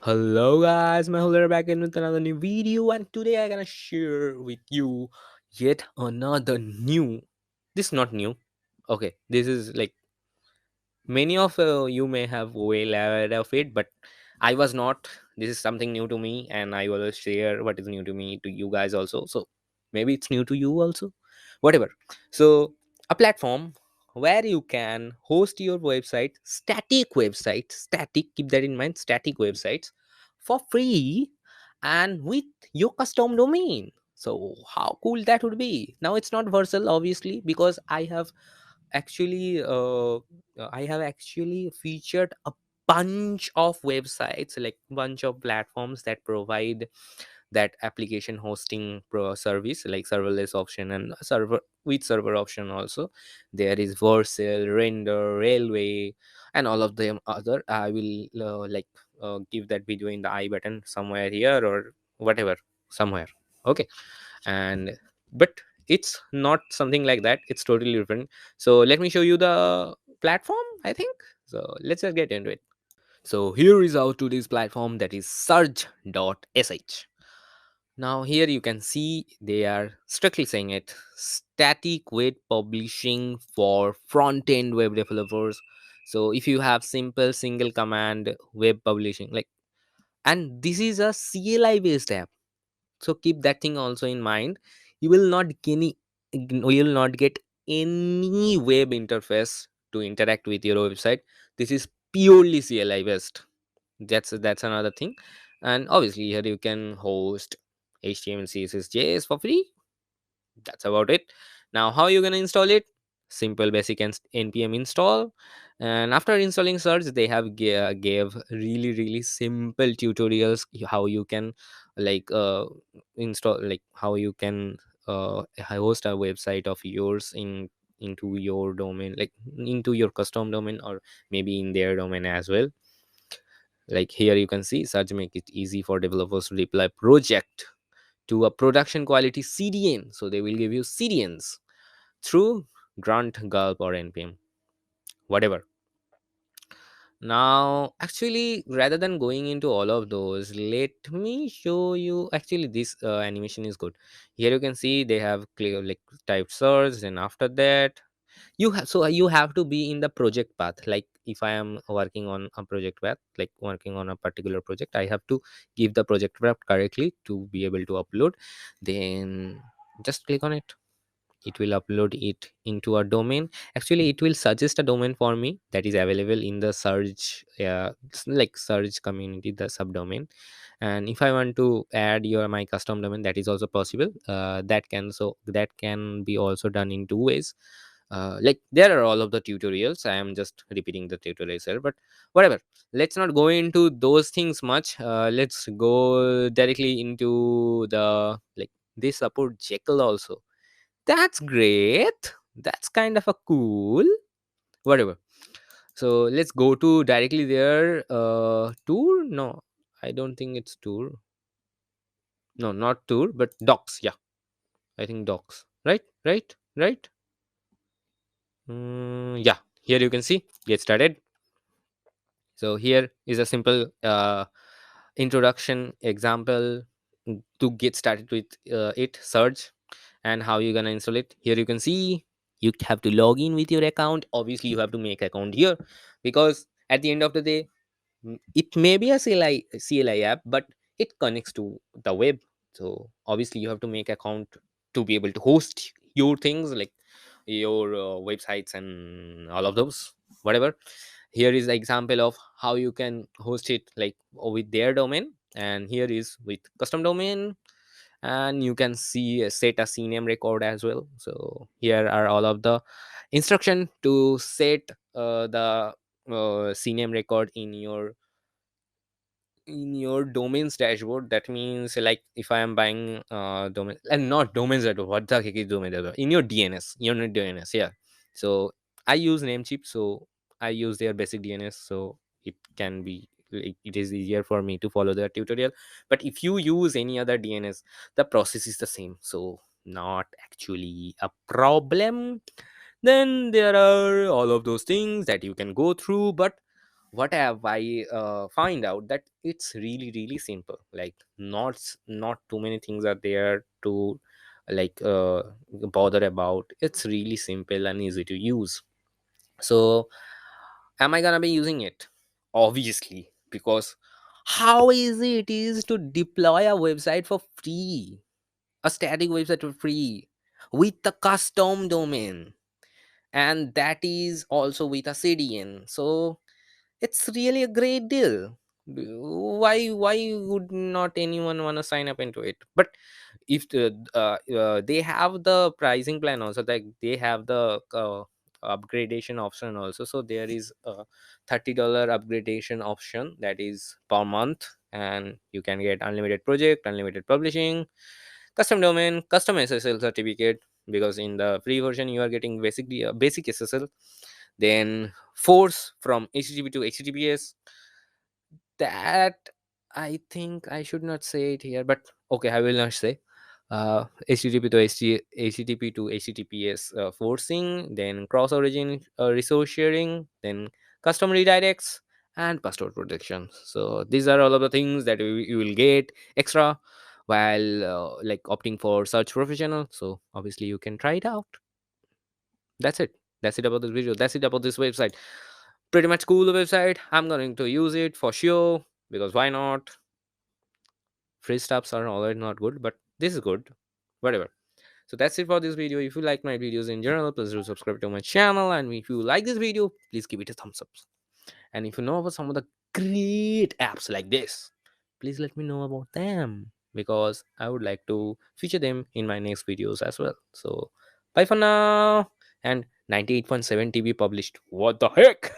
Hello guys, Mehul back in with another new video, and today I'm gonna share with you yet another new. This is not new. Okay, this is like many of you may have well aware of it, but I was not. This is something new to me, and I will share what is new to me to you guys also. So maybe it's new to you also, whatever. So a platform where you can host your website, static, keep that in mind, static websites for free and with your custom domain. So how cool that would be. Now it's not Vercel obviously, because actually uh, I have actually featured a bunch of websites, like bunch of platforms that provide that application hosting service, like serverless option and server with server option also. There is Vercel, Render, Railway, and all of them other. I will give that video in the I button somewhere here or whatever, somewhere. Okay. And but it's not something like that, it's totally different. So let me show you the platform, I think. So let's just get into it. So here is our today's platform, that is surge.sh. Now here you can see they are strictly saying it static web publishing for front end web developers. So if you have simple single command web publishing, like, and this is a CLI based app, so keep that thing also in mind. You will not get any, you will not get any web interface to interact with your website. This is purely CLI based. That's another thing. And obviously here you can host HTML, CSS, JS for free. That's about it. Now how you gonna install it? Simple basic and npm install. And after installing Surge, they have gave really simple tutorials how you can like install, like how you can host a website of yours into your domain, like into your custom domain, or maybe in their domain as well. Like here you can see Surge make it easy for developers to deploy project to a production quality CDN. So they will give you CDNs through Grunt, Gulp, or NPM, whatever. Now, actually, rather than going into all of those, let me show you. Actually, this animation is good. Here you can see they have clear like type search, and after that, you have to be in the project path. Like if I am working on a project path, like working on a particular project, I have to give the project path correctly to be able to upload. Then just click on it, it will upload it into a domain. Actually it will suggest a domain for me that is available in the search, like search community, the subdomain. And if I want to add your my custom domain, that is also possible. That can be also done in two ways. Like there are all of the tutorials, I am just repeating the tutorials here, but whatever, let's not go into those things much. Let's go directly into the, like, they support Jekyll also. That's great. That's kind of a cool. Whatever. So let's go to directly there. Tour? No, I don't think it's tour. No, not tour, but docs. Yeah, I think docs. Right. Yeah. Here you can see. Get started. So here is a simple introduction example to get started with it. Search and how you're gonna install it. Here you can see you have to log in with your account. Obviously you have to make account here, because at the end of the day, it may be a CLI app, but it connects to the web. So obviously you have to make account to be able to host your things, like your websites and all of those, whatever. Here is the example of how you can host it, like with their domain, and here is with custom domain. And you can see set a CNAME record as well. So here are all of the instruction to set the CNAME record in your domains dashboard. That means, like, if I am buying domain, and not domains dashboard, what the heck is domain dashboard? In your DNS, yeah. So I use Namecheap, so I use their basic DNS, so it can be, like, it is easier for me to follow the tutorial. But if you use any other DNS, the process is the same, so not actually a problem. Then there are all of those things that you can go through, but what have I find out that it's really really simple. Like not too many things are there to like bother about. It's really simple and easy to use. So am I gonna be using it? Obviously, because how easy it is to deploy a website for free, a static website for free with a custom domain, and that is also with a CDN. So it's really a great deal. Why would not anyone want to sign up into it? But if they have the pricing plan also, like they have the upgradation option also. So there is a $30 upgradation option that is per month, and you can get unlimited project, unlimited publishing, custom domain, custom SSL certificate, because in the free version you are getting basically a basic SSL, then force from HTTP to HTTPS. That I think I should not say it here, but okay, I will not say. HTTP to HTTP to HTTPS forcing, then cross origin resource sharing, then custom redirects, and password protection. So these are all of the things that you will get extra while like opting for search professional. So obviously you can try it out. That's it. That's it about this video. That's it about this website. Pretty much cool website. I'm going to use it for sure, because why not? Free stuffs are already not good, but this is good. Whatever. So that's it for this video. If you like my videos in general, please do subscribe to my channel. And if you like this video, please give it a thumbs up. And if you know about some of the great apps like this, please let me know about them, because I would like to feature them in my next videos as well. So bye for now. And 98.7 TB published. What the heck?